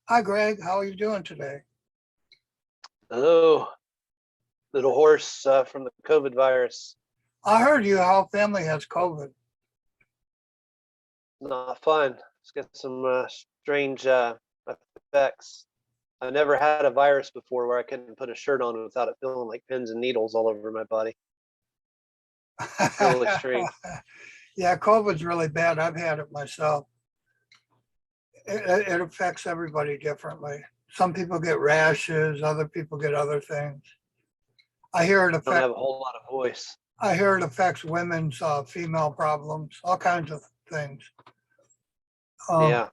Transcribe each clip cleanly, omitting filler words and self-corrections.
Hi, Greg. How are you doing today? Hello, little horse from the COVID virus. I heard your whole family has COVID. Not fun. It's got some strange effects. I've never had a virus before where I couldn't put a shirt on without it feeling like pins and needles all over my body. Really strange. Yeah, COVID's really bad. I've had it myself. It affects everybody differently. Some people get rashes, other people get other things. I hear it I don't affects. have a whole lot of voice. I hear it affects women's female problems, all kinds of things. Um, Yeah.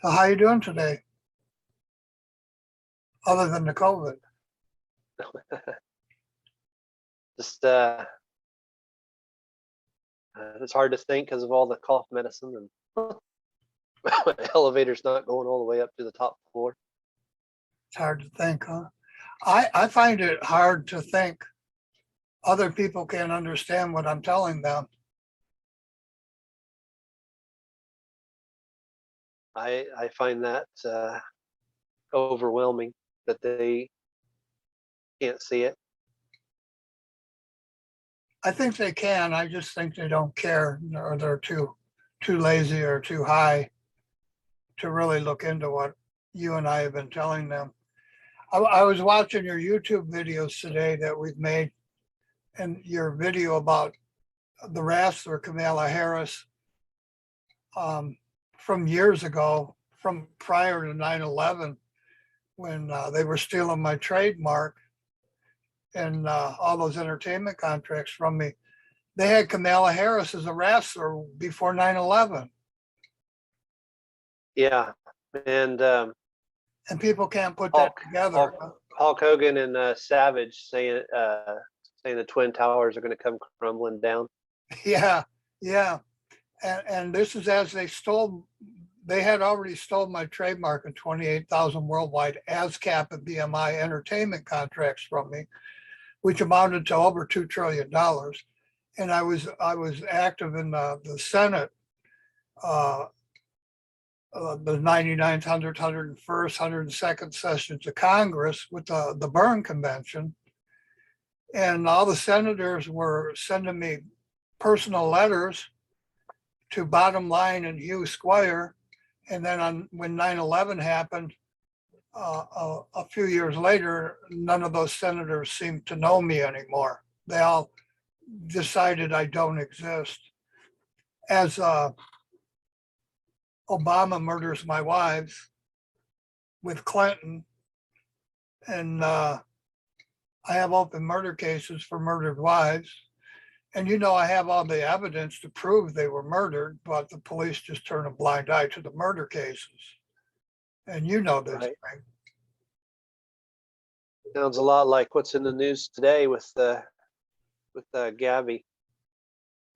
so how you doing today, other than the COVID? Just it's hard to think because of all the cough medicine and the elevator's not going all the way up to the top floor. It's hard to think, huh? I find it hard to think other people can't understand what I'm telling them. I find that overwhelming that they can't see it. I think they can. I just think they don't care, or they're too lazy or too high to really look into what you and I have been telling them. I was watching your YouTube videos today that we've made, and your video about the wrestler Kamala Harris from years ago, from prior to 9/11, when they were stealing my trademark and all those entertainment contracts from me. They had Kamala Harris as a wrestler before 9/11. Yeah, and And people can't put that together. Hulk Hogan and Savage saying the Twin Towers are going to come crumbling down. Yeah, yeah. And this is as they had already stole my trademark and 28,000 worldwide ASCAP and BMI entertainment contracts from me, which amounted to over $2 trillion. And I was active in the Senate, the 99th, 100th, 101st, 102nd sessions of Congress with the Berne Convention. And all the senators were sending me personal letters to Bottom Line and Hugh Squire. And then when 9/11 happened, a few years later, none of those senators seemed to know me anymore. They all decided I don't exist. As Obama murders my wives with Clinton, and I have open murder cases for murdered wives. And I have all the evidence to prove they were murdered, but the police just turn a blind eye to the murder cases. And this, Right. right? Sounds a lot like what's in the news today with Gabby.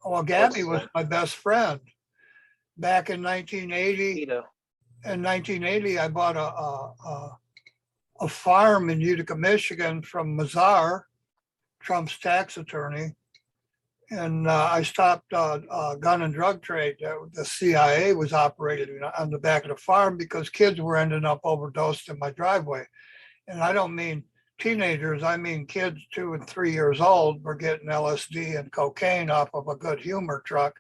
Well, Gabby was my best friend. Back in 1980, Petito. in 1980, I bought a farm in Utica, Michigan from Mazar, Trump's tax attorney. And I stopped gun and drug trade that the CIA was operating on the back of the farm because kids were ending up overdosed in my driveway. And I don't mean teenagers, I mean kids 2 and 3 years old were getting LSD and cocaine off of a Good Humor truck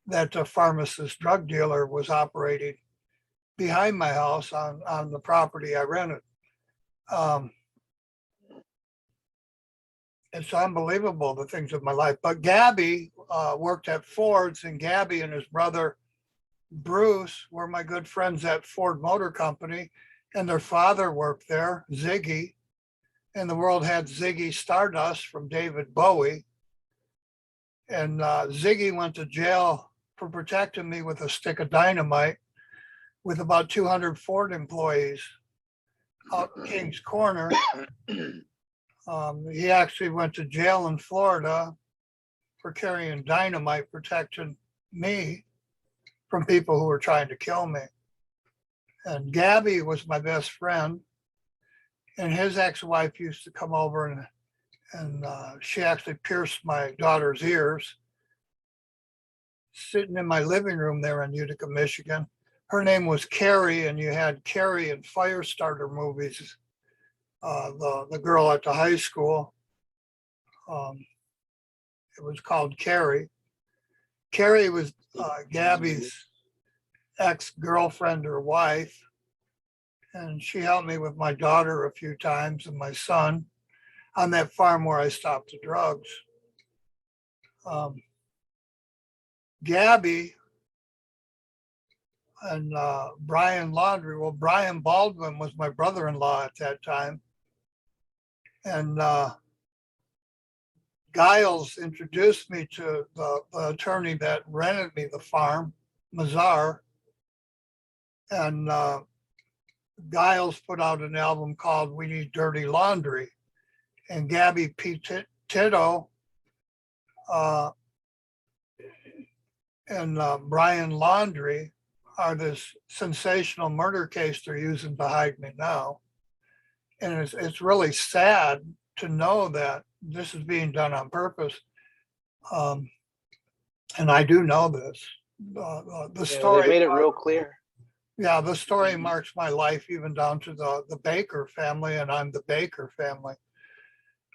that the pharmacist drug dealer was operating behind my house on the property I rented. It's unbelievable, the things of my life. But Gabby worked at Ford's, and Gabby and his brother Bruce were my good friends at Ford Motor Company, and their father worked there, Ziggy, and the world had Ziggy Stardust from David Bowie. And Ziggy went to jail for protecting me with a stick of dynamite with about 200 Ford employees out in King's Corner. He actually went to jail in Florida for carrying dynamite, protecting me from people who were trying to kill me. And Gabby was my best friend, and his ex-wife used to come over and she actually pierced my daughter's ears, sitting in my living room there in Utica, Michigan. her name was Carrie, and you had Carrie in Firestarter movies. The girl at the high school. It was called Carrie. Carrie was Gabby's ex-girlfriend or wife, and she helped me with my daughter a few times and my son on that farm where I stopped the drugs. Gabby and Brian Laundrie. Well, Brian Baldwin was my brother-in-law at that time. And Giles introduced me to the attorney that rented me the farm, Mazar. And Giles put out an album called We Need Dirty Laundry. And Gabby Petito and Brian Laundrie are this sensational murder case they're using to hide me now. And it's really sad to know that this is being done on purpose. And I do know this. The story they made it real clear. Yeah, the story marks my life, even down to the Baker family, and I'm the Baker family.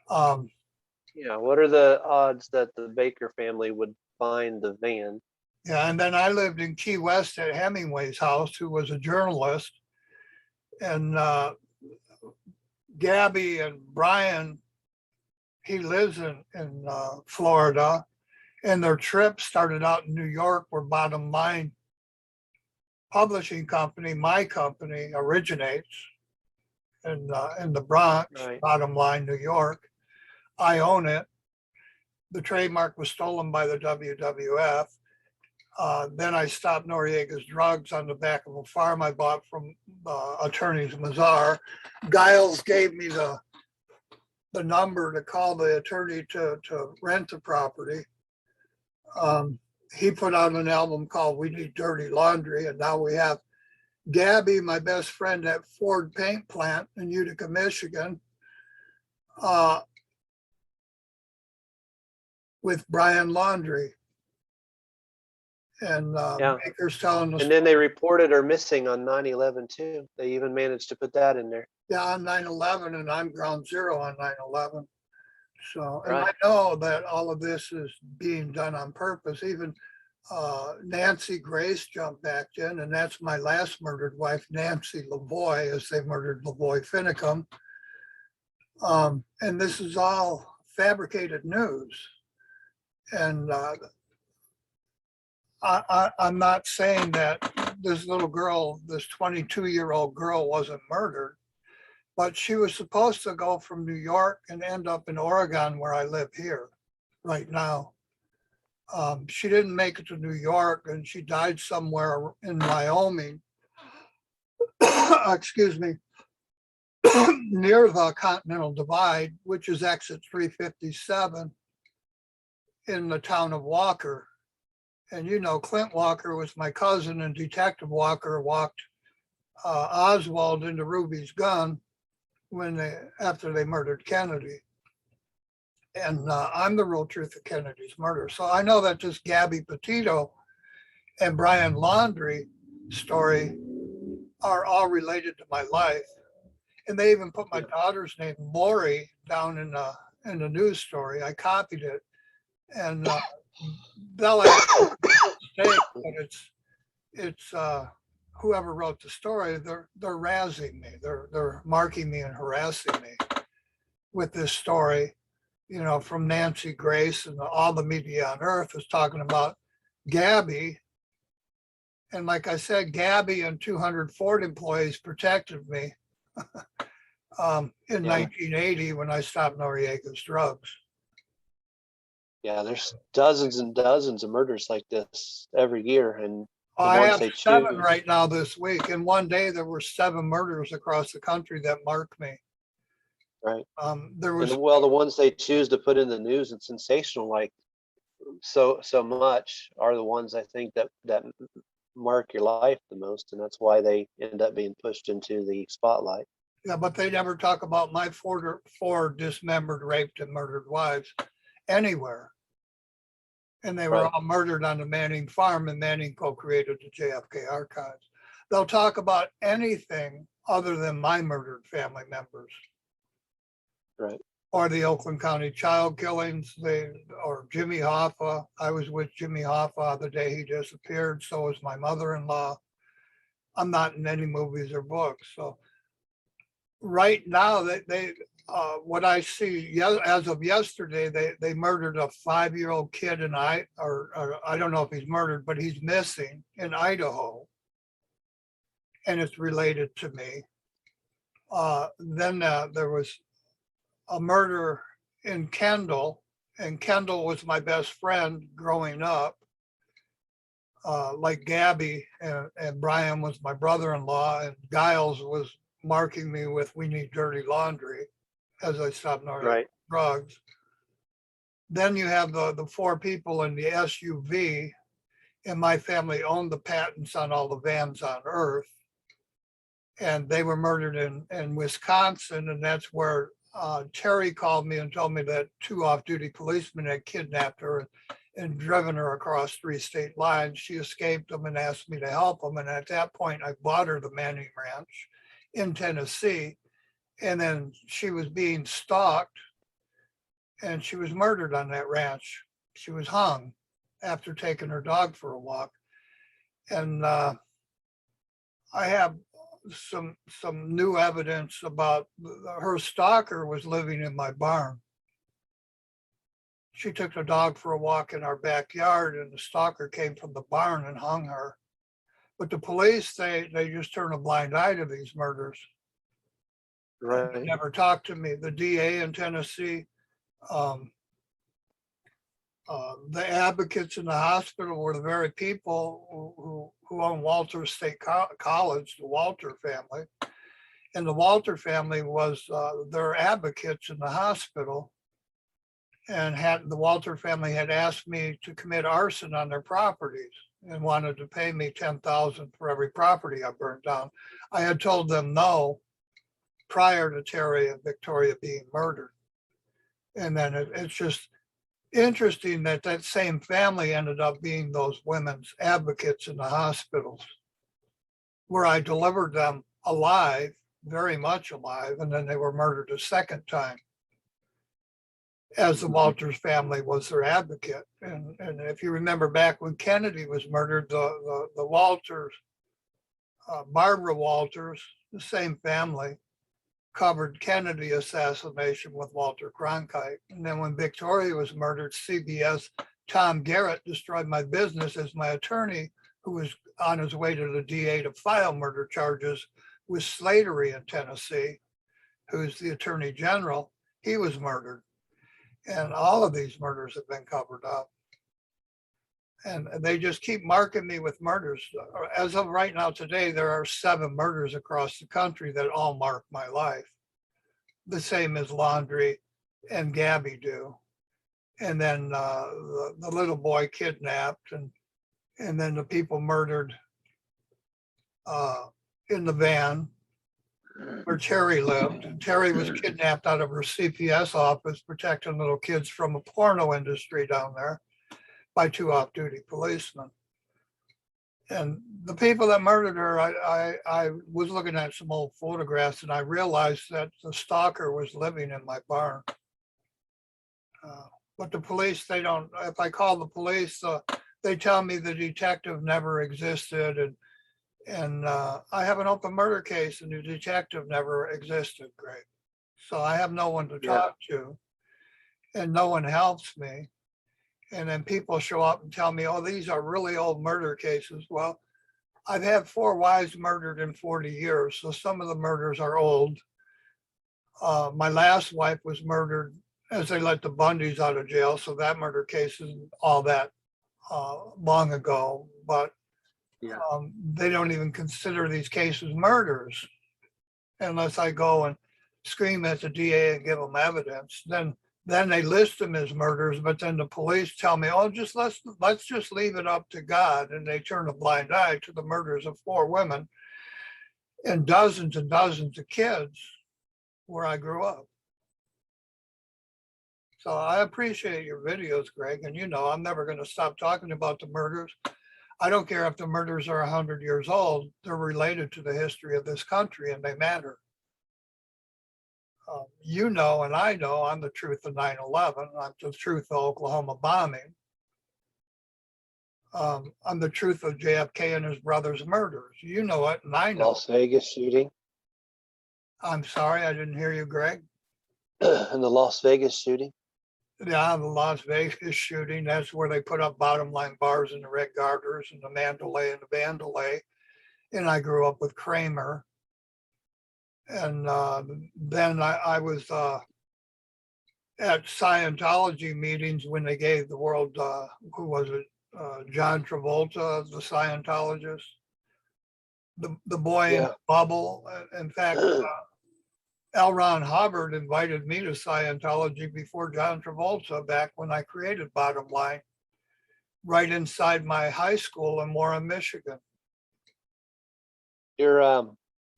Yeah, what are the odds that the Baker family would find the van? Yeah, and then I lived in Key West at Hemingway's house, who was a journalist. And Gabby and Brian, he lives in Florida, and their trip started out in New York, where Bottom Line Publishing Company, my company, originates in the Bronx, Right. Bottom Line, New York. I own it. The trademark was stolen by the WWF. Then I stopped Noriega's drugs on the back of a farm I bought from attorneys Mazar. Giles gave me the number to call the attorney to rent the property. He put out an album called We Need Dirty Laundry, and now we have Gabby, my best friend at Ford Paint Plant in Utica, Michigan, with Brian Laundrie. And Baker's telling us. And then they reported her missing on 9/11 too. They even managed to put that in there. Yeah, on 9/11, and I'm ground zero on 9/11. So, and Right. I know that all of this is being done on purpose. Even Nancy Grace jumped back in, and that's my last murdered wife, Nancy Lavoie, as they murdered Lavoie Finicum. And this is all fabricated news. And I'm not saying that this little girl, this 22-year-old girl, wasn't murdered, but she was supposed to go from New York and end up in Oregon, where I live here right now. She didn't make it to New York, and she died somewhere in Wyoming, excuse me, near the Continental Divide, which is exit 357 in the town of Walker. And you know, Clint Walker was my cousin, and Detective Walker walked Oswald into Ruby's gun after they murdered Kennedy. And I'm the real truth of Kennedy's murder. So I know that this Gabby Petito and Brian Laundrie story are all related to my life. And they even put my daughter's name, Lori, down in the news story. I copied it. And they'll have mistake, but it's whoever wrote the story, they're razzing me. They're marking me and harassing me with this story. You know, from Nancy Grace, and all the media on earth is talking about Gabby. And like I said, Gabby and 200 Ford employees protected me in 1980 when I stopped Noriega's drugs. Yeah, there's dozens and dozens of murders like this every year. And I have 7 right now this week. In one day, there were 7 murders across the country that marked me. Right. There was, and well, the ones they choose to put in the news and sensational like so much are the ones I think that mark your life the most, and that's why they end up being pushed into the spotlight. Yeah, but they never talk about my 4 dismembered, raped, and murdered wives anywhere. And they were all murdered on the Manning farm, and Manning co-created the JFK archives. they'll talk about anything other than my murdered family members. Right. Or the Oakland County child killings, or Jimmy Hoffa. I was with Jimmy Hoffa the day he disappeared. So was my mother-in-law. I'm not in any movies or books. So right now, what I see, as of yesterday, they murdered a 5-year-old kid in or I don't know if he's murdered, but he's missing in Idaho, and it's related to me. Then there was a murder in Kendall, and Kendall was my best friend growing up. Like Gabby and Brian was my brother-in-law, and Giles was marking me with "We need dirty laundry" as I stopped narcotic drugs. Then you have the 4 people in the SUV, and my family owned the patents on all the vans on Earth, and they were murdered in Wisconsin, and that's where Terry called me and told me that 2 off-duty policemen had kidnapped her and driven her across 3 state lines. She escaped them and asked me to help them. And at that point, I bought her the Manning Ranch in Tennessee. And then she was being stalked, and she was murdered on that ranch. She was hung after taking her dog for a walk. And I have some new evidence about her stalker was living in my barn. She took the dog for a walk in our backyard, and the stalker came from the barn and hung her. But the police, they just turn a blind eye to these murders. Right. They never talked to me. The DA in Tennessee, the advocates in the hospital were the very people who own Walter State College, the Walter family. And the Walter family was their advocates in the hospital. And the Walter family had asked me to commit arson on their properties and wanted to pay me $10,000 for every property I burned down. I had told them no prior to Terry and Victoria being murdered. And then it's just interesting that same family ended up being those women's advocates in the hospitals, where I delivered them alive, very much alive, and then they were murdered a second time, as the Walters family was their advocate. And if you remember back when Kennedy was murdered, the Walters, Barbara Walters, the same family, covered Kennedy assassination with Walter Cronkite. And then when Victoria was murdered, CBS, Tom Garrett destroyed my business as my attorney, who was on his way to the DA to file murder charges with Slatery in Tennessee, who's the attorney general. He was murdered. And all of these murders have been covered up. And they just keep marking me with murders. As of right now today, there are 7 murders across the country that all mark my life. The same as Laundrie and Gabby do. And then the little boy kidnapped, and then the people murdered in the van where Terry lived. And Terry was kidnapped out of her CPS office protecting little kids from a porno industry down there by 2 off-duty policemen. And the people that murdered her, I was looking at some old photographs, and I realized that the stalker was living in my barn. But the police, they don't, if I call the police, they tell me the detective never existed. And I have an open murder case, and the detective never existed, Greg. So I have no one to talk to, and no one helps me. And then people show up and tell me, oh, these are really old murder cases. Well, I've had 4 wives murdered in 40 years. So some of the murders are old. My last wife was murdered as they let the Bundys out of jail. So that murder case isn't all that long ago, but they don't even consider these cases murders unless I go and scream at the DA and give them evidence. Then they list them as murders, but then the police tell me, oh, let's just leave it up to God. And they turn a blind eye to the murders of 4 women and dozens of kids where I grew up. So I appreciate your videos, Greg. And I'm never going to stop talking about the murders. I don't care if the murders are 100 years old, they're related to the history of this country and they matter. You know, and I know I'm the truth of 9/11. I'm the truth of Oklahoma bombing. I'm the truth of JFK and his brother's murders. You know it, and I know. Las Vegas shooting. I'm sorry, I didn't hear you, Greg. And the Las Vegas shooting. Yeah, the Las Vegas shooting, that's where they put up bottom line bars and the red garters and the Mandalay and the Vandalay. And I grew up with Kramer. And then I was at Scientology meetings when they gave the world, who was it? John Travolta, the Scientologist, the boy in Yeah. the bubble. In fact, L. Ron Hubbard invited me to Scientology before John Travolta back when I created Bottom Line, right inside my high school in Warren, Michigan. You're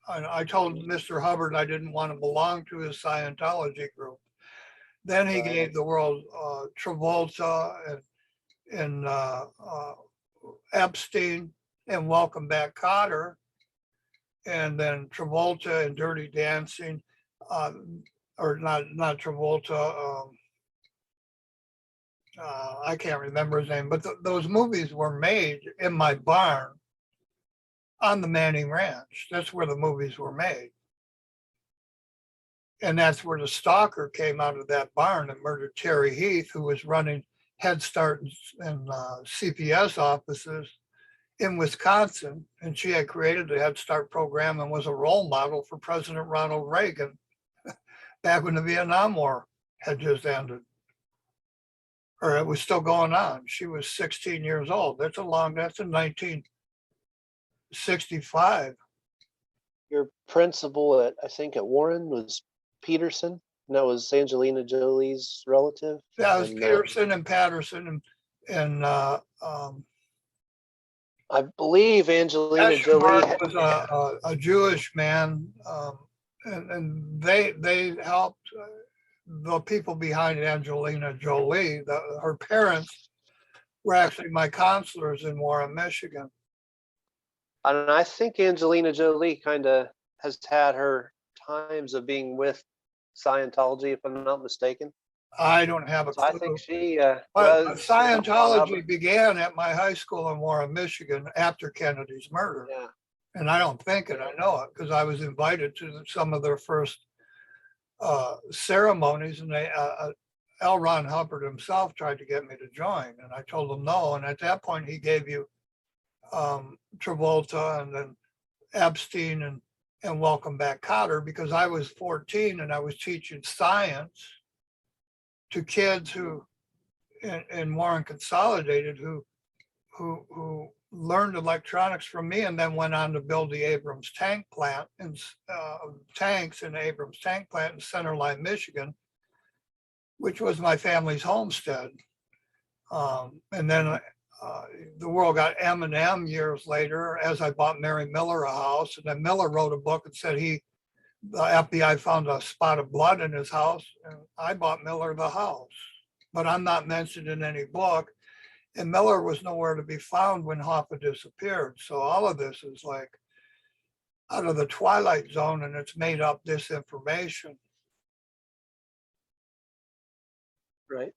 I told Mr. Hubbard I didn't want to belong to his Scientology group. Then he Right. gave the world Travolta and Epstein and Welcome Back Kotter, and then Travolta and Dirty Dancing, or not Travolta. I can't remember his name, but those movies were made in my barn on the Manning Ranch. That's where the movies were made. And that's where the stalker came out of that barn and murdered Terry Heath, who was running Head Start and CPS offices in Wisconsin. And she had created the Head Start program and was a role model for President Ronald Reagan back when the Vietnam War had just ended. Or it was still going on. She was 16 years old. That's in 1965. your principal at, I think, at Warren was Peterson. And that was Angelina Jolie's relative. That was And, Peterson and Patterson and I believe Angelina Jolie. Eschenbach was a Jewish man, and they helped the people behind Angelina Jolie. Her parents were actually my counselors in Warren, Michigan. And I think Angelina Jolie kind of has had her times of being with Scientology, if I'm not mistaken. I don't have a So I clue. think she But was. Scientology began at my high school in Warren, Michigan after Kennedy's murder. Yeah. And I don't think it, I know it, because I was invited to some of their first ceremonies, and L. Ron Hubbard himself tried to get me to join, and I told him no. And at that point, he gave you Travolta and then Epstein and Welcome Back Kotter, because I was 14 and I was teaching science to kids who in Warren Consolidated who learned electronics from me and then went on to build the Abrams tank plant and tanks in the Abrams tank plant in Center Line, Michigan, which was my family's homestead. And then the world got M&M years later as I bought Mary Miller a house. And then Miller wrote a book and said the FBI found a spot of blood in his house, and I bought Miller the house. But I'm not mentioned in any book. And Miller was nowhere to be found when Hoffa disappeared. So all of this is like out of the twilight zone, and it's made up disinformation. Right.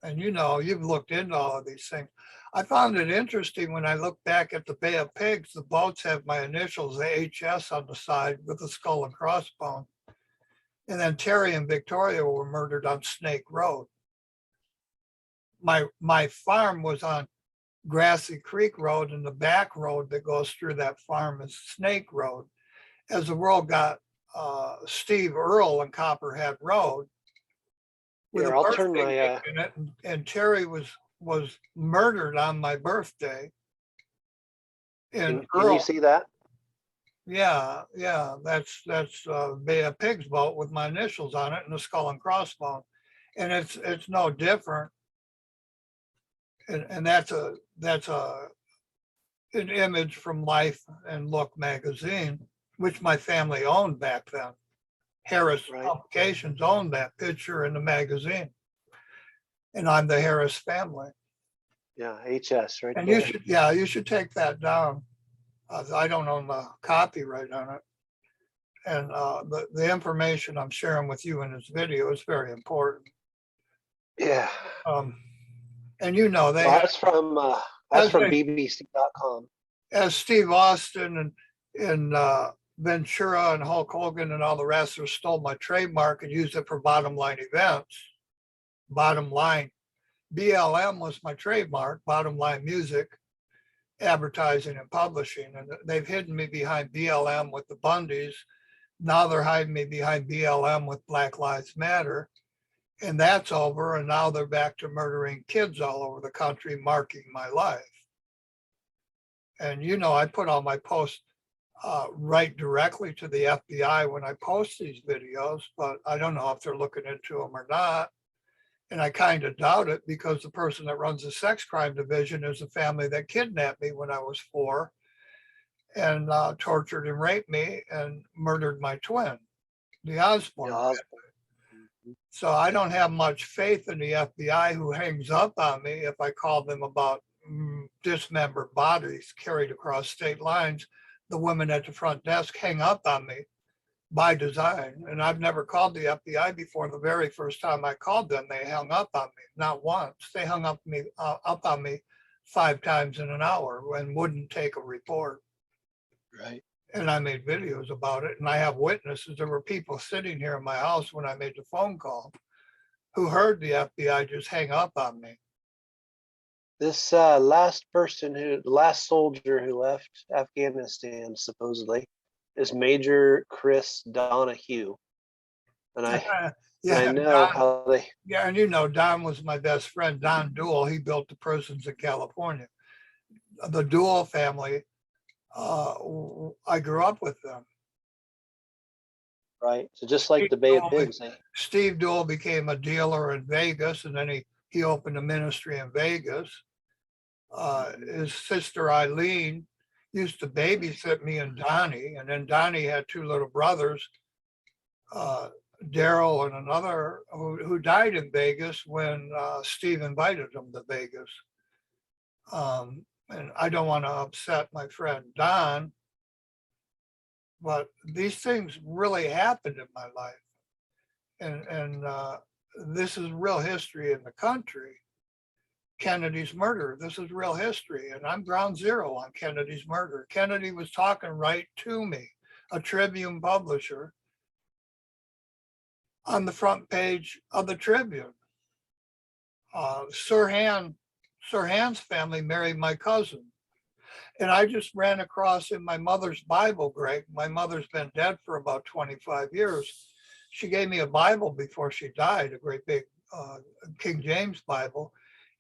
And you know, you've looked into all of these things. I found it interesting when I look back at the Bay of Pigs, the boats have my initials, the HS on the side with the skull and crossbone. And then Terry and Victoria were murdered on Snake Road. My farm was on Grassy Creek Road, and the back road that goes through that farm is Snake Road. As the world got Steve Earle and Copperhead Road, with Here, a I'll turn birthday my cake in it, and Terry was murdered on my birthday. And can Earl, you see that? yeah, that's Bay of Pigs boat with my initials on it and the skull and crossbone, and it's no different. And that's an image from Life and Look magazine, which my family owned back then. Harris Right. Publications owned that picture in the magazine, and I'm the Harris family. Yeah, HS right And there. you should take that down. I don't own the copyright on it. And the information I'm sharing with you in this video is very important. Yeah. And you know, they Well, have, that's as from they, BBC.com. as Steve Austin and Ventura and Hulk Hogan and all the rest of stole my trademark and used it for bottom line events. Bottom line, BLM was my trademark, bottom line music, advertising and publishing. And they've hidden me behind BLM with the Bundys. Now they're hiding me behind BLM with Black Lives Matter. And that's over. And now they're back to murdering kids all over the country, marking my life. And you know, I put all my posts right directly to the FBI when I post these videos, but I don't know if they're looking into them or not. And I kind of doubt it because the person that runs the sex crime division is a family that kidnapped me when I was 4 and tortured and raped me and murdered my twin, the Osborne. Yeah, So I don't have much faith in the FBI, who hangs up on me if I call them about dismembered bodies carried across state lines. The women at the front desk hang up on me by design. And I've never called the FBI before. The very first time I called them, they hung up on me, not once. They hung up on me 5 times in an hour and wouldn't take a report. right. And I made videos about it. And I have witnesses. There were people sitting here in my house when I made the phone call who heard the FBI just hang up on me. This last soldier who left Afghanistan supposedly is Major Chris Donahue. And I know Don, how they. yeah, and you know, Don was my best friend, Don Duell. He built the prisons in California. The Duell family, I grew up with them. Right. So just like the Bay of Pigs. Steve Duell became a dealer in Vegas, and then he opened a ministry in Vegas. His sister Eileen used to babysit me and Donnie, and then Donnie had 2 little brothers, Daryl and another, who died in Vegas when Steve invited them to Vegas. And I don't want to upset my friend Don, but these things really happened in my life. And this is real history in the country. Kennedy's murder, this is real history. And I'm ground zero on Kennedy's murder. Kennedy was talking right to me, a Tribune publisher, on the front page of the Tribune. Sirhan's family married my cousin. And I just ran across in my mother's Bible, Greg. My mother's been dead for about 25 years. She gave me a Bible before she died, a great big King James Bible.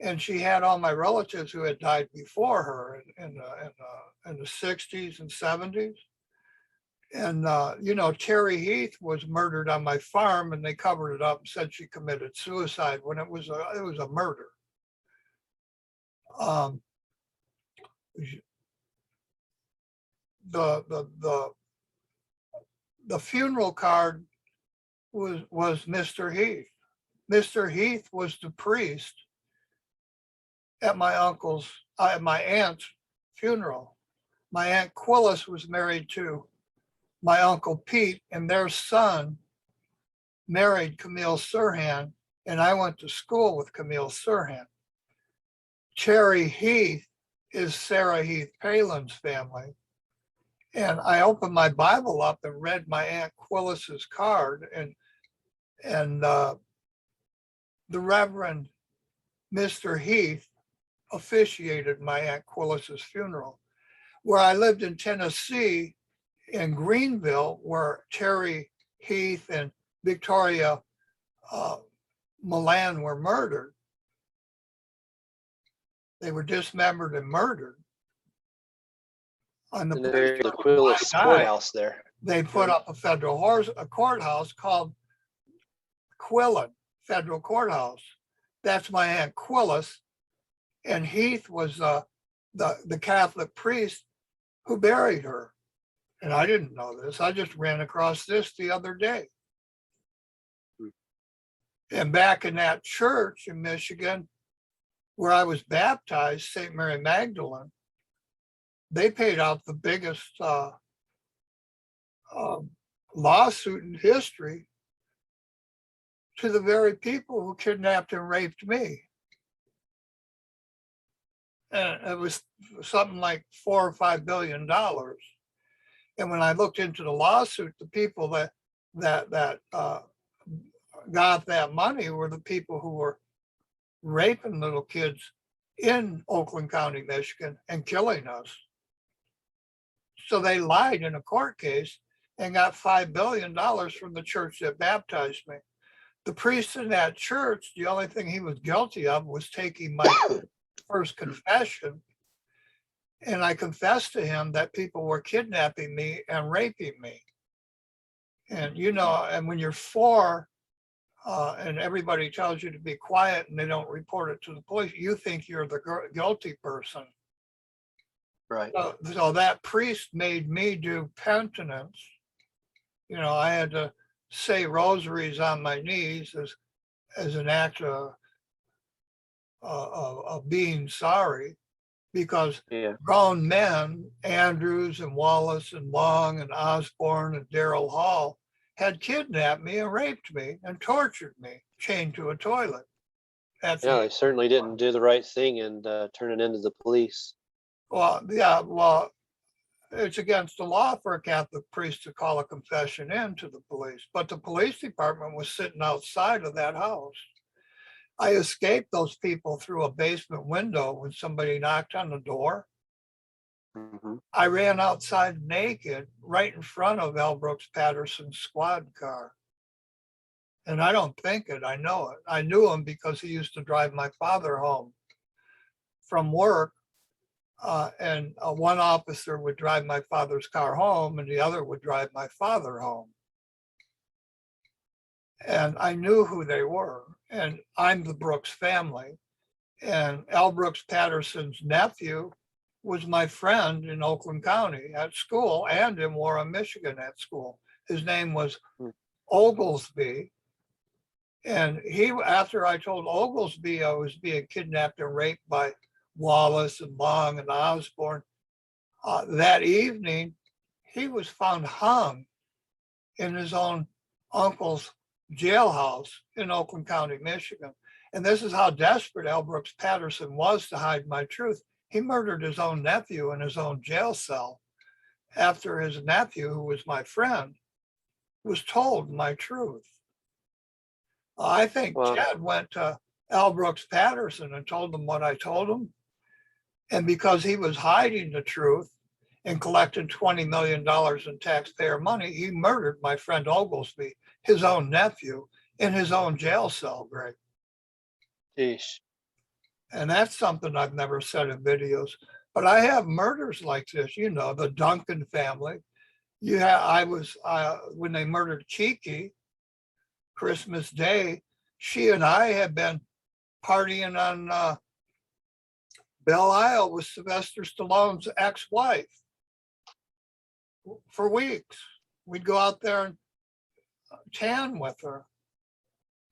And she had all my relatives who had died before her in the 60s and 70s. And, you know, Terry Heath was murdered on my farm, and they covered it up and said she committed suicide when it was a murder. The funeral card was Mr. Heath. Mr. Heath was the priest at my aunt's funeral. My Aunt Quillis was married to my Uncle Pete, and their son married Camille Sirhan, and I went to school with Camille Sirhan. Cherry Heath is Sarah Heath Palin's family. And I opened my Bible up and read my Aunt Quillis's card, and the Reverend Mr. Heath officiated my Aunt Quillis's funeral. Where I lived in Tennessee, in Greenville, where Terry Heath and Victoria Milan were murdered, they were dismembered and murdered. On the Quillis courthouse there. They put up a federal courthouse called Quillen Federal Courthouse. That's my Aunt Quillis, and Heath was the Catholic priest who buried her. And I didn't know this. I just ran across this the other day. And back in that church in Michigan, where I was baptized, St. Mary Magdalene, they paid out the biggest lawsuit in history to the very people who kidnapped and raped me. And it was something like $4 or $5 billion. And when I looked into the lawsuit, the people that got that money were the people who were raping little kids in Oakland County, Michigan, and killing us. So they lied in a court case and got $5 billion from the church that baptized me. The priest in that church, the only thing he was guilty of was taking my first confession. And I confessed to him that people were kidnapping me and raping me. And, you know, and when you're 4 and everybody tells you to be quiet and they don't report it to the police, you think you're the guilty person. Right. So that priest made me do penitence. You know, I had to say rosaries on my knees as an act of being sorry, because grown men, Andrews and Wallace and Long and Osborne and Darrell Hall, had kidnapped me and raped me and tortured me, chained to a toilet. They certainly didn't do the right thing and turn it into the police. Well, it's against the law for a Catholic priest to call a confession in to the police, but the police department was sitting outside of that house. I escaped those people through a basement window when somebody knocked on the door. Mm-hmm. I ran outside naked right in front of L. Brooks Patterson's squad car. And I don't think it, I know it. I knew him because he used to drive my father home from work. And one officer would drive my father's car home and the other would drive my father home. And I knew who they were. And I'm the Brooks family. And L. Brooks Patterson's nephew was my friend in Oakland County at school and in Warren, Michigan at school. His name was Oglesby. And after I told Oglesby I was being kidnapped and raped by Wallace and Long and Osborne, that evening, he was found hung in his own uncle's jailhouse in Oakland County, Michigan. And this is how desperate L. Brooks Patterson was to hide my truth. He murdered his own nephew in his own jail cell after his nephew, who was my friend, was told my truth. I think Chad went to L. Brooks Patterson and told him what I told him. And because he was hiding the truth and collecting $20 million in taxpayer money, he murdered my friend Oglesby, his own nephew, in his own jail cell, Greg. Jeez. And that's something I've never said in videos. But I have murders like this, you know, the Duncan family. When they murdered Kiki, Christmas Day, she and I had been partying on Belle Isle with Sylvester Stallone's ex-wife for weeks. We'd go out there and tan with her.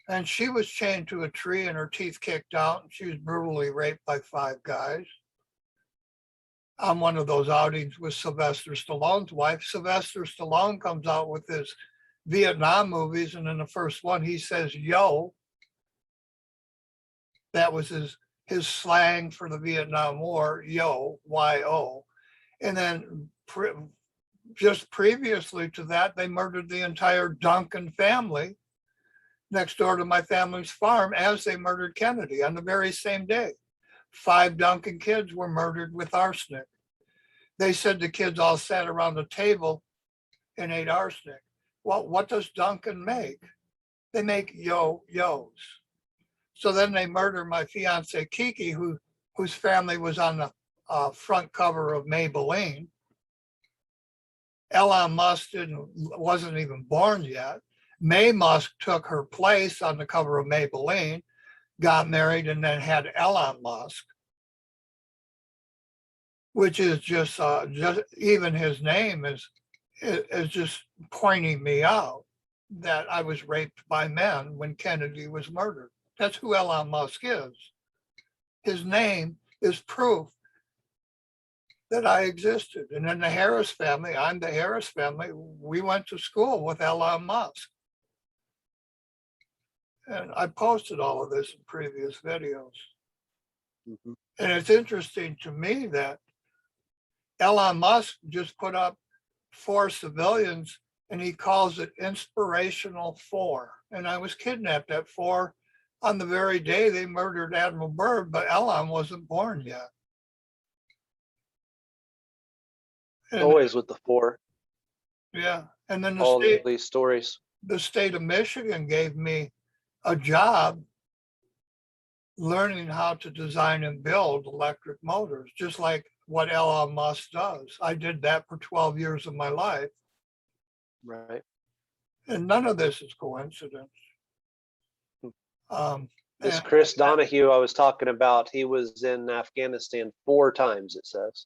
And she was chained to a tree and her teeth kicked out. And she was brutally raped by 5 guys. On one of those outings with Sylvester Stallone's wife. Sylvester Stallone comes out with his Vietnam movies. And in the first one, he says, yo. That was his slang for the Vietnam War, yo, Y-O. And then just previously to that, they murdered the entire Duncan family next door to my family's farm as they murdered Kennedy on the very same day. 5 Duncan kids were murdered with arsenic. They said the kids all sat around the table and ate arsenic. Well, what does Duncan make? They make yo-yos. So then they murder my fiance Kiki, whose family was on the front cover of Maybelline. Elon Musk wasn't even born yet. May Musk took her place on the cover of Maybelline, got married, and then had Elon Musk, which is just even his name is just pointing me out that I was raped by men when Kennedy was murdered. That's who Elon Musk is. his name is proof that I existed. And in the Harris family, I'm the Harris family. We went to school with Elon Musk. And I posted all of this in previous videos. Mhm. And it's interesting to me that Elon Musk just put up 4 civilians and he calls it inspirational 4. And I was kidnapped at 4 on the very day they murdered Admiral Byrd, but Elon wasn't born yet. And Always with the 4, yeah, and then all these stories. the state of Michigan gave me a job learning how to design and build electric motors, just like what Elon Musk does. I did that for 12 years of my life. Right. And none of this is coincidence. This And- Chris Donahue I was talking about, he was in Afghanistan 4 times, it says.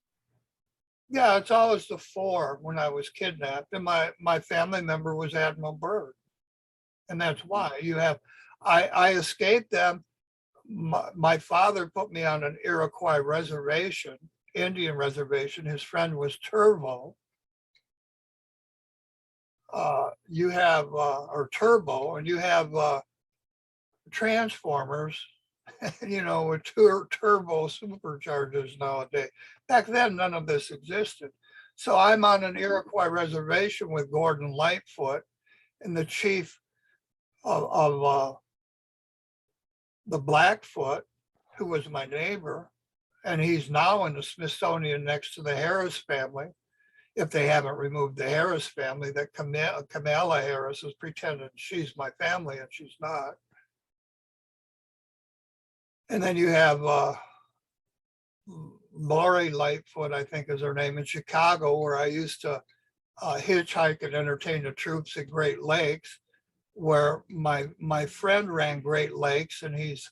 Yeah, it's always the 4 when I was kidnapped. And my family member was Admiral Byrd. And that's why you have, I escaped them. My father put me on an Iroquois reservation, Indian reservation. His friend was Turbo. You have, or Turbo, and you have transformers, with turbo superchargers nowadays. Back then, none of this existed. So I'm on an Iroquois reservation with Gordon Lightfoot and the chief of the Blackfoot, who was my neighbor, and he's now in the Smithsonian next to the Harris family. If they haven't removed the Harris family, that Kamala Harris is pretending she's my family and she's not. And then you have Lori Lightfoot, I think is her name, in Chicago, where I used to hitchhike and entertain the troops at Great Lakes, where my friend ran Great Lakes, and he's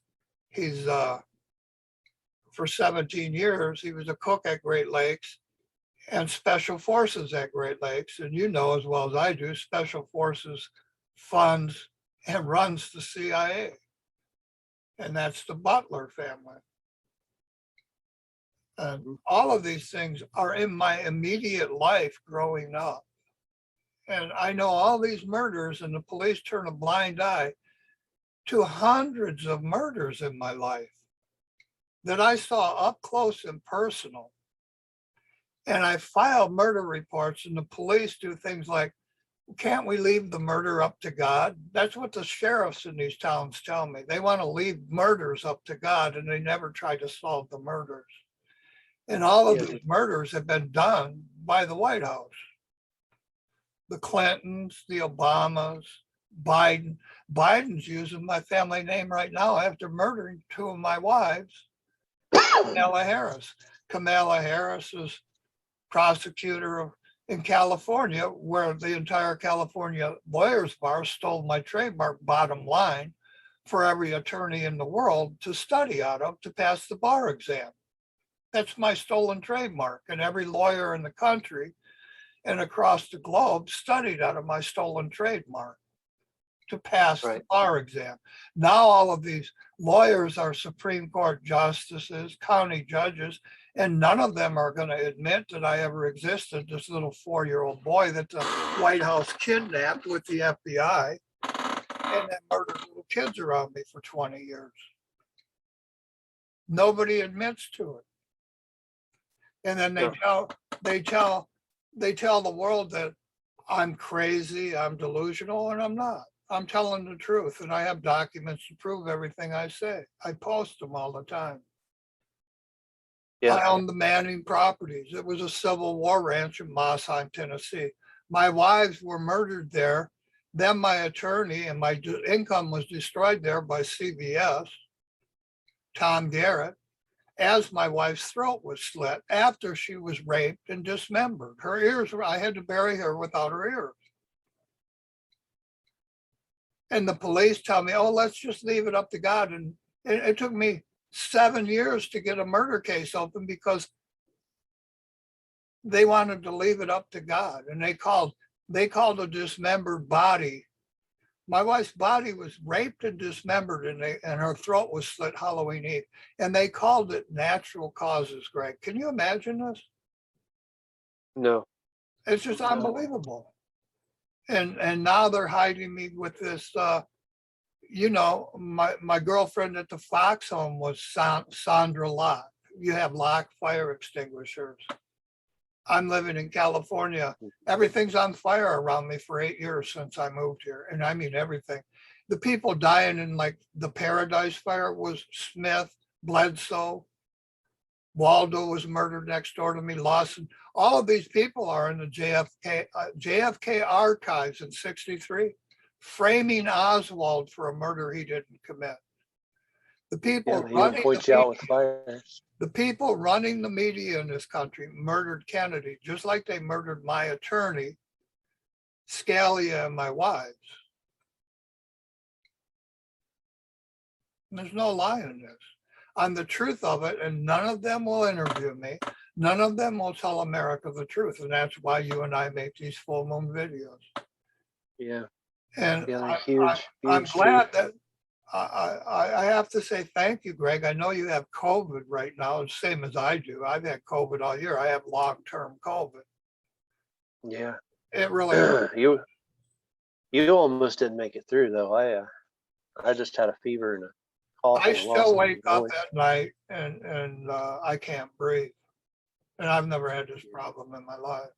for 17 years, he was a cook at Great Lakes and special forces at Great Lakes. And you know as well as I do, special forces funds and runs the CIA. And that's the Butler family. And all of these things are in my immediate life growing up. And I know all these murders, and the police turn a blind eye to hundreds of murders in my life that I saw up close and personal. And I filed murder reports, and the police do things like, can't we leave the murder up to God? That's what the sheriffs in these towns tell me. They want to leave murders up to God, and they never try to solve the murders. And all of these murders have been done by the White House. The Clintons, the Obamas, Biden. Biden's using my family name right now after murdering 2 of my wives, Kamala Harris. Kamala Harris is prosecutor in California, where the entire California lawyers bar stole my trademark, bottom line, for every attorney in the world to study out of to pass the bar exam. That's my stolen trademark, and every lawyer in the country and across the globe studied out of my stolen trademark to pass the bar exam. Now all of these lawyers are Supreme Court justices, county judges, and none of them are going to admit that I ever existed, this little 4-year-old boy that the White House kidnapped with the FBI and then murdered little kids around me for 20 years. Nobody admits to it. And then they tell the world that I'm crazy, I'm delusional, and I'm not. I'm telling the truth, and I have documents to prove everything I say. I post them all the time. Yeah. I own the Manning properties. It was a Civil War ranch in Mossheim, Tennessee. My wives were murdered there. Then my attorney, and my income was destroyed there by CBS, Tom Garrett, as my wife's throat was slit after she was raped and dismembered. Her ears I had to bury her without her ears. And the police tell me, oh, let's just leave it up to God. And it took me 7 years to get a murder case open because they wanted to leave it up to God. And they called a dismembered body My wife's body was raped and dismembered, and her throat was slit Halloween Eve. And they called it natural causes, Greg. Can you imagine this? No. It's just unbelievable. And now they're hiding me with this. My girlfriend at the Fox home was Sandra Locke. You have Locke fire extinguishers. I'm living in California. Everything's on fire around me for 8 years since I moved here. And I mean everything. The people dying in like the Paradise Fire was Smith, Bledsoe, Waldo was murdered next door to me, Lawson. All of these people are in the JFK archives in 63, framing Oswald for a murder he didn't commit. The people point you out with fires. The people running the media in this country murdered Kennedy, just like they murdered my attorney, Scalia, and my wives. And there's no lie in this. I'm the truth of it, and none of them will interview me. None of them will tell America the truth, and that's why you and I make these full moon videos. Yeah. And Yeah, huge. I'm glad that I have to say thank you, Greg. I know you have COVID right now, the same as I do. I've had COVID all year. I have long-term COVID. Yeah. It really hurt. You almost didn't make it through though. I just had a fever and a cough. I still wake up at night and I can't breathe. And I've never had this problem in my life.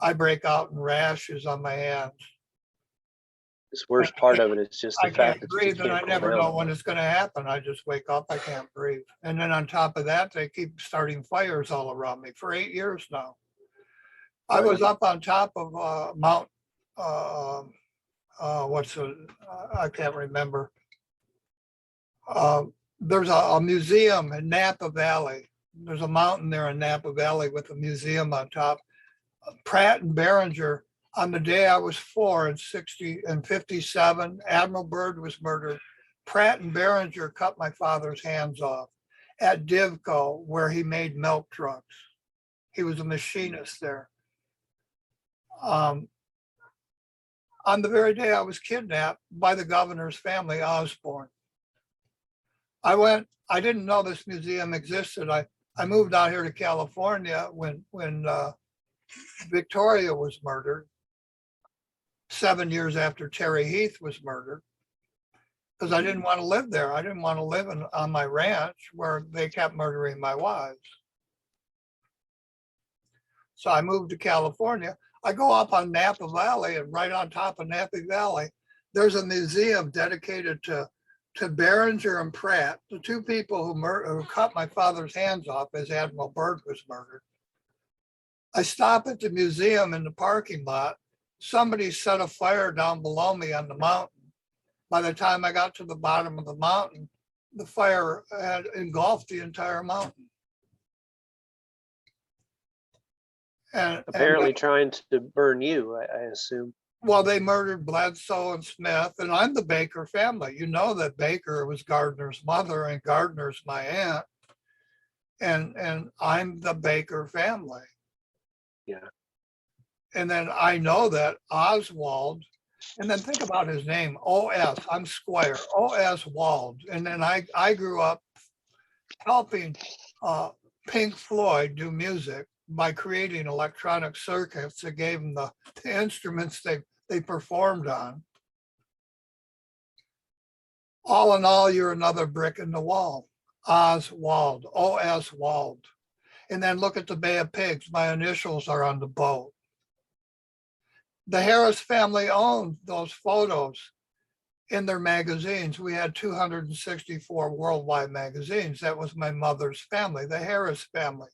I break out in rashes on my hands. This worst part of it is just the fact that breathe, and I never know when it's going to happen. I just wake up, I can't breathe. And then on top of that, they keep starting fires all around me for 8 years now. I was up on top of Mount, I can't remember. There's a museum in Napa Valley. There's a mountain there in Napa Valley with a museum on top. Pratt and Behringer, on the day I was 4 in 57, Admiral Byrd was murdered. Pratt and Behringer cut my father's hands off at Divco, where he made milk trucks. He was a machinist there. On the very day I was kidnapped by the governor's family, Osborne. I didn't know this museum existed. I moved out here to California when Victoria was murdered, 7 years after Terry Heath was murdered, because I didn't want to live there. I didn't want to live on my ranch where they kept murdering my wives. So I moved to California. I go up on Napa Valley, and right on top of Napa Valley, there's a museum dedicated to Behringer and Pratt, the two people who cut my father's hands off as Admiral Byrd was murdered. I stop at the museum in the parking lot. Somebody set a fire down below me on the mountain. By the time I got to the bottom of the mountain, the fire had engulfed the entire mountain. And apparently trying to burn you, I assume. Well, they murdered Bledsoe and Smith, and I'm the Baker family. You know that Baker was Gardner's mother and Gardner's my aunt. And I'm the Baker family. Yeah. And then I know that Oswald, and then think about his name, O.S., I'm Squire, O.S. Wald. And then I grew up helping Pink Floyd do music by creating electronic circuits that gave them the instruments they performed on. All in all, you're another brick in the wall. Oswald, O.S. Wald. And then look at the Bay of Pigs. My initials are on the boat. The Harris family owned those photos in their magazines. We had 264 worldwide magazines. That was my mother's family, the Harris family.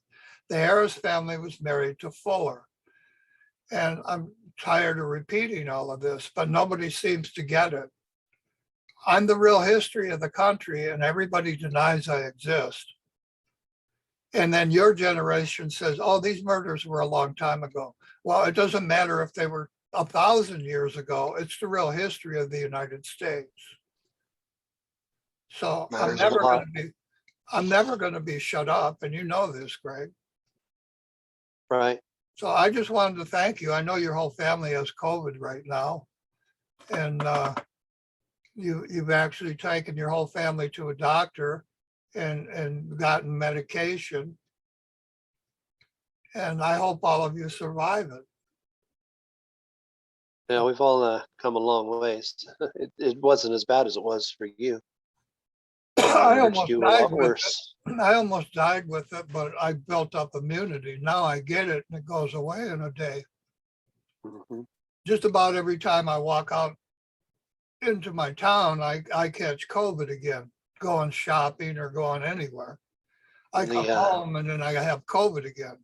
The Harris family was married to Fuller. And I'm tired of repeating all of this, but nobody seems to get it. I'm the real history of the country, and everybody denies I exist. And then your generation says, oh, these murders were a long time ago. Well, it doesn't matter if they were 1,000 years ago. It's the real history of the United States. So I'm never going to be shut up, and you know this, Greg. Right. So I just wanted to thank you. I know your whole family has COVID right now. And you've actually taken your whole family to a doctor and gotten medication. And I hope all of you survive it. Yeah, we've all come a long ways. It wasn't as bad as it was for you. I Hurt almost you a died lot with worse. it. I almost died with it, but I built up immunity. Now I get it and it goes away in a day. Mhm. Just about every time I walk out into my town, I catch COVID again, going shopping or going anywhere. I come The home and then I have COVID again.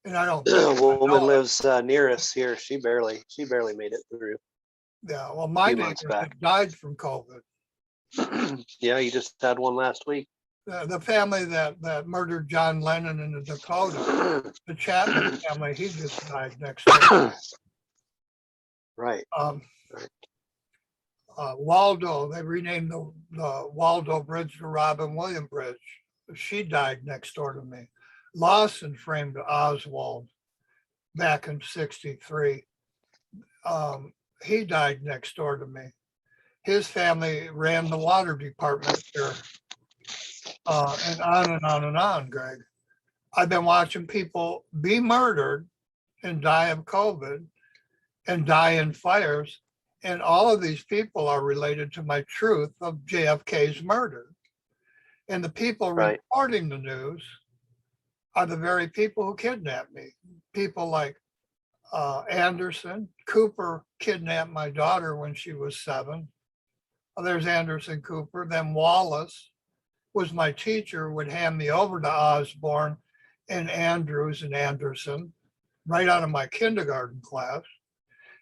And I don't think I woman know it. lives near us here. She barely made it through Yeah, well, a my few months neighbors back. have died from COVID. Yeah, you just had one last week. The family that murdered John Lennon in the Dakota, the Chapman family, he just died next door. Right. Um, Right. Waldo, they renamed the Waldo Bridge to Robin William Bridge. She died next door to me. Lawson framed Oswald back in '63. He died next door to me. His family ran the water department here, and on and on and on, Greg. I've been watching people be murdered and die of COVID and die in fires. And all of these people are related to my truth of JFK's murder. And the people Right. reporting the news are the very people who kidnapped me. People like Anderson. Cooper kidnapped my daughter when she was 7. There's Anderson Cooper. Then Wallace was my teacher, would hand me over to Osborne and Andrews and Anderson right out of my kindergarten class.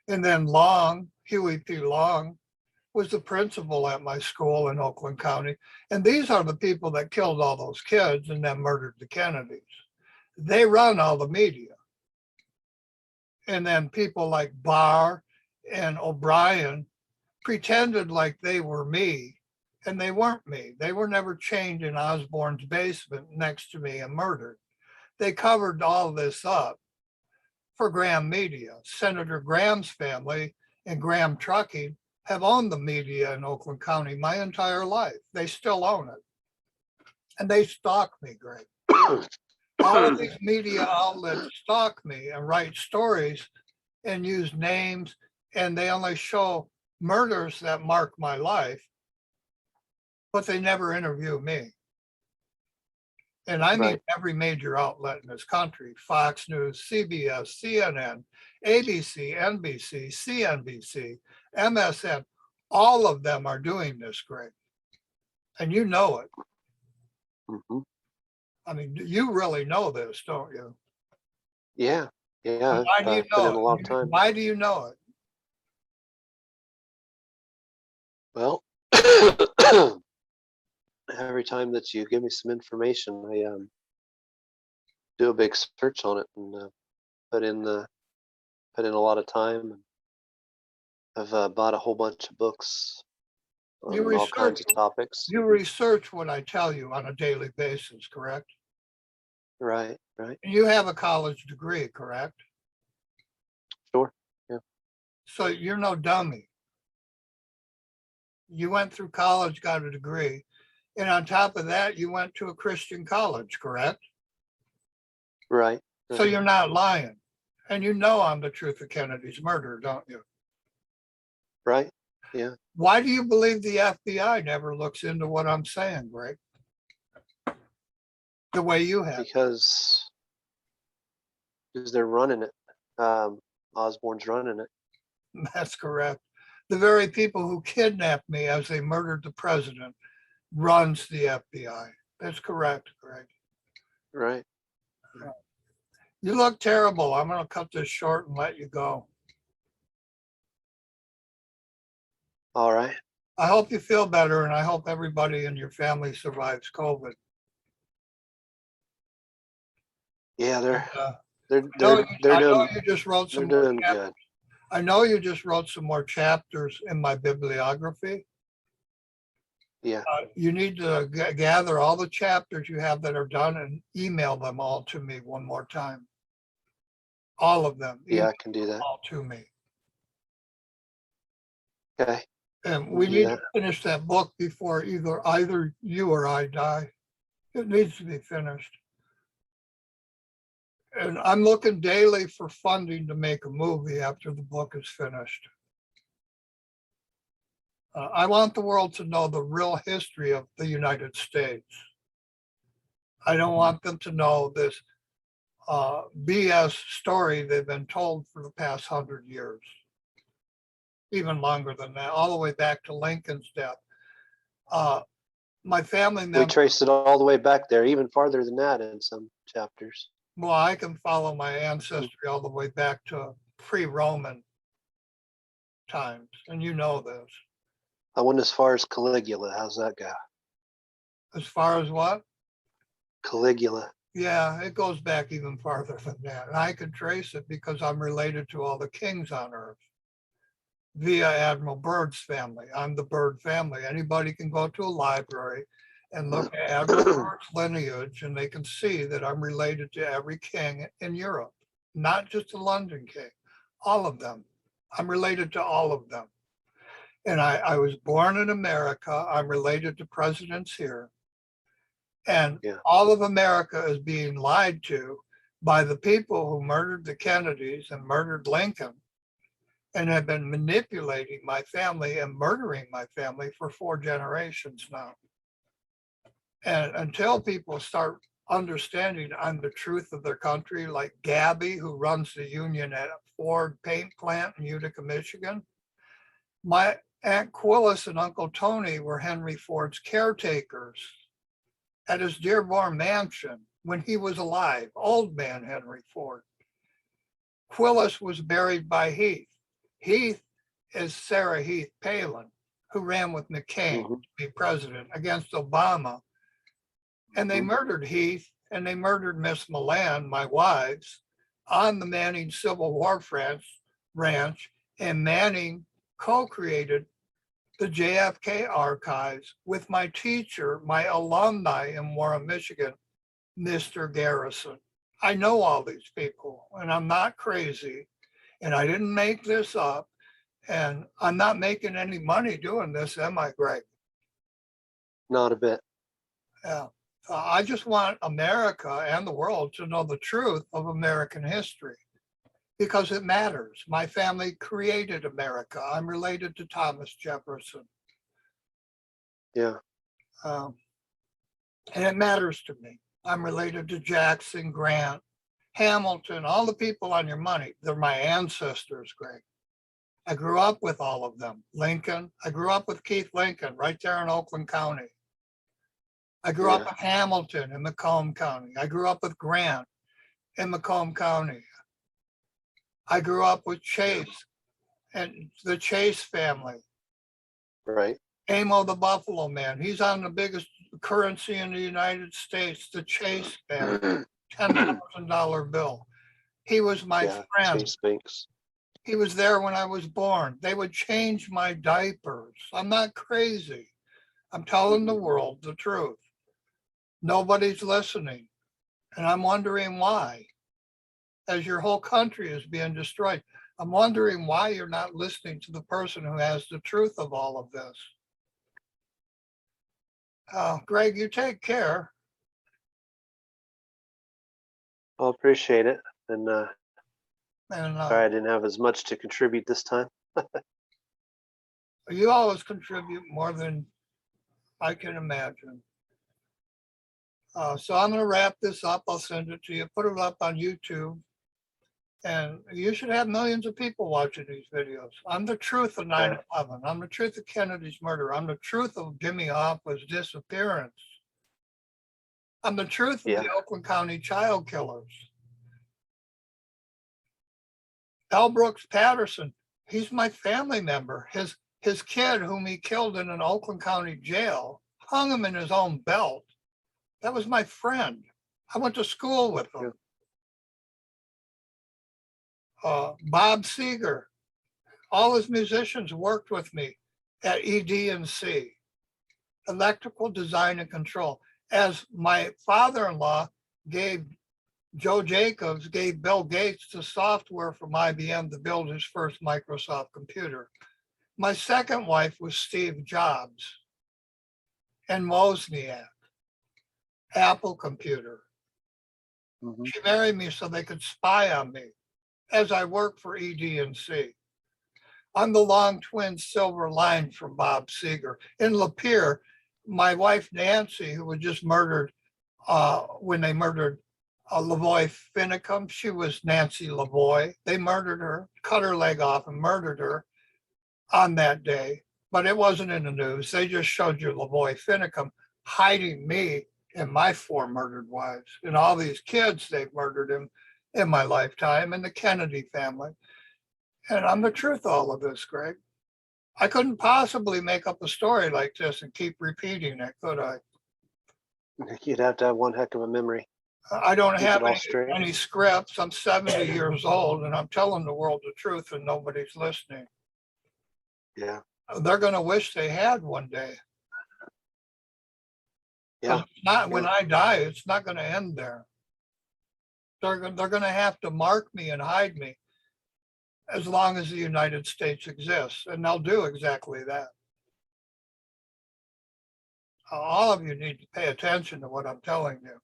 And then Long, Huey P. Long, was the principal at my school in Oakland County. And these are the people that killed all those kids and then murdered the Kennedys. They run all the media. And then people like Barr and O'Brien pretended like they were me, and they weren't me. They were never chained in Osborne's basement next to me and murdered. They covered all this up for Graham Media. Senator Graham's family and Graham Trucking have owned the media in Oakland County my entire life. They still own it. And they stalk me, Greg. All of these media outlets stalk me and write stories and use names, and they only show murders that mark my life, but they never interview me. And I mean every major outlet in this country: Fox News, CBS, CNN, ABC, NBC, CNBC, MSN. All of them are doing this, Greg. And you know it. Mm-hmm. I mean, you really know this, don't you? Yeah. Yeah. Why do you Put know in a lot of it? time. Why do you know it? Well, every time that you give me some information, I do a big search on it and put in a lot of time. I've bought a whole bunch of books on all kinds of topics. You research what I tell you on a daily basis, correct? Right. Right. You have a college degree, correct? Sure. Yeah. So you're no dummy. You went through college, got a degree, and on top of that, you went to a Christian college, correct? Right. So you're not lying. And you know I'm the truth of Kennedy's murder, don't you? Right. Yeah. Why do you believe the FBI never looks into what I'm saying, Greg? The way you have. Because they're running it. Osborne's running it. That's correct. The very people who kidnapped me as they murdered the president runs the FBI. That's correct, Greg. Right. You look terrible. I'm going to cut this short and let you go. All right. I hope you feel better, and I hope everybody in your family survives COVID. Yeah, they're I know doing you just wrote they're some more doing chapters. good. I know you just wrote some more chapters in my bibliography. Yeah. You need to gather all the chapters you have that are done and email them all to me one more time. All of them. Yeah, I can do that. All to me. Okay. And We'll we do need to that. finish that book before either you or I die. It needs to be finished. And I'm looking daily for funding to make a movie after the book is finished. I want the world to know the real history of the United States. I don't want them to know this BS story they've been told for the past 100 years, even longer than that, all the way back to Lincoln's death. My family We member, traced it all the way back there, even farther than that in some chapters. well, I can follow my ancestry all the way back to pre-Roman times, and you know this. I went as far as Caligula. How's that go? As far as what? Caligula. Yeah, it goes back even farther than that. And I can trace it because I'm related to all the kings on earth via Admiral Byrd's family. I'm the Byrd family. Anybody can go to a library and look at Admiral Byrd's lineage, and they can see that I'm related to every king in Europe, not just the London king, all of them. I'm related to all of them. And I was born in America. I'm related to presidents here. And Yeah. all of America is being lied to by the people who murdered the Kennedys and murdered Lincoln and have been manipulating my family and murdering my family for 4 generations now. And until people start understanding I'm the truth of their country, like Gabby, who runs the union at a Ford paint plant in Utica, Michigan, my Aunt Quillis and Uncle Tony were Henry Ford's caretakers at his Dearborn mansion when he was alive, old man Henry Ford. Quillis was buried by Heath. Heath is Sarah Heath Palin, who ran with McCain to be president against Obama. And they murdered Heath and they murdered Miss Milan, my wives, on the Manning Civil War ranch, and Manning co-created the JFK archives with my teacher, my alumni in Warren, Michigan, Mr. Garrison. I know all these people and I'm not crazy and I didn't make this up and I'm not making any money doing this, am I, Greg? Not a bit. Yeah. I just want America and the world to know the truth of American history because it matters. My family created America. I'm related to Thomas Jefferson. Yeah. And it matters to me. I'm related to Jackson, Grant, Hamilton, all the people on your money. They're my ancestors, Greg. I grew up with all of them. Lincoln, I grew up with Keith Lincoln right there in Oakland County. I grew up with Hamilton in Macomb County. I grew up with Grant in Macomb County. I grew up with Chase and the Chase family. Right. Amo the Buffalo Man. He's on the biggest currency in the United States, the Chase family, $10,000 bill. He was my friend. Chase Banks. He was there when I was born. They would change my diapers. I'm not crazy. I'm telling the world the truth. Nobody's listening. And I'm wondering why. As your whole country is being destroyed, I'm wondering why you're not listening to the person who has the truth of all of this. Greg, you take care. I'll appreciate it. And sorry I didn't have as much to contribute this time. You always contribute more than I can imagine. So I'm going to wrap this up. I'll send it to you. Put it up on YouTube. And you should have millions of people watching these videos. I'm the truth of 9/11. I'm the truth of Kennedy's murder. I'm the truth of Jimmy Hoffa's disappearance. I'm the truth of the Oakland County child killers. L. Brooks Patterson, he's my family member. His kid, whom he killed in an Oakland County jail, hung him in his own belt. That was my friend. I went to school with him. Bob Seger, all his musicians worked with me at ED&C, Electrical Design and Control. As my father-in-law Joe Jacobs gave Bill Gates the software from IBM to build his first Microsoft computer. My second wife was Steve Jobs and Wozniak, Apple Computer. Mhm. She married me so they could spy on me as I worked for ED&C. I'm the long twin silver line from Bob Seger. In Lapeer, my wife Nancy, who was just murdered when they murdered Lavoy Finicum, she was Nancy Lavoy. They murdered her, cut her leg off and murdered her on that day. But it wasn't in the news. They just showed you Lavoy Finicum hiding me and my 4 murdered wives and all these kids they've murdered in my lifetime, and the Kennedy family. And I'm the truth of all of this, Greg. I couldn't possibly make up a story like this and keep repeating it, could I? You'd have to have one heck of a memory. I don't Keep have it all straight. any scripts. I'm 70 years old and I'm telling the world the truth and nobody's listening. Yeah. They're going to wish they had one day. Yeah. Not when I die, it's not going to end there. They're going to have to mark me and hide me as long as the United States exists, and they'll do exactly that. All of you need to pay attention to what I'm telling you,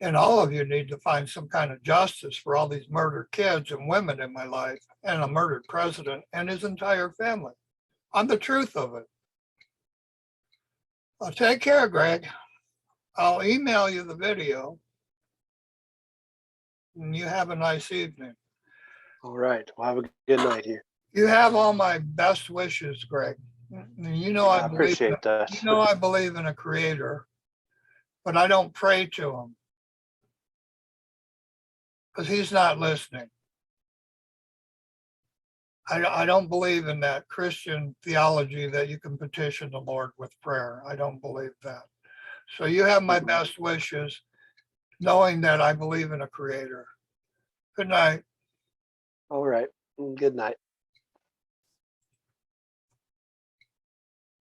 and all of you need to find some kind of justice for all these murdered kids and women in my life, and a murdered president and his entire family. I'm the truth of it. Well, take care, Greg. I'll email you the video, and you have a nice evening. All right. Well, have a good night here. You have all my best wishes, Greg. You know I appreciate that. You know I believe in a creator, but I don't pray to him because he's not listening. I don't believe in that Christian theology that you can petition the Lord with prayer. I don't believe that. So you have my best wishes, knowing that I believe in a creator. Good night. All right. Good night.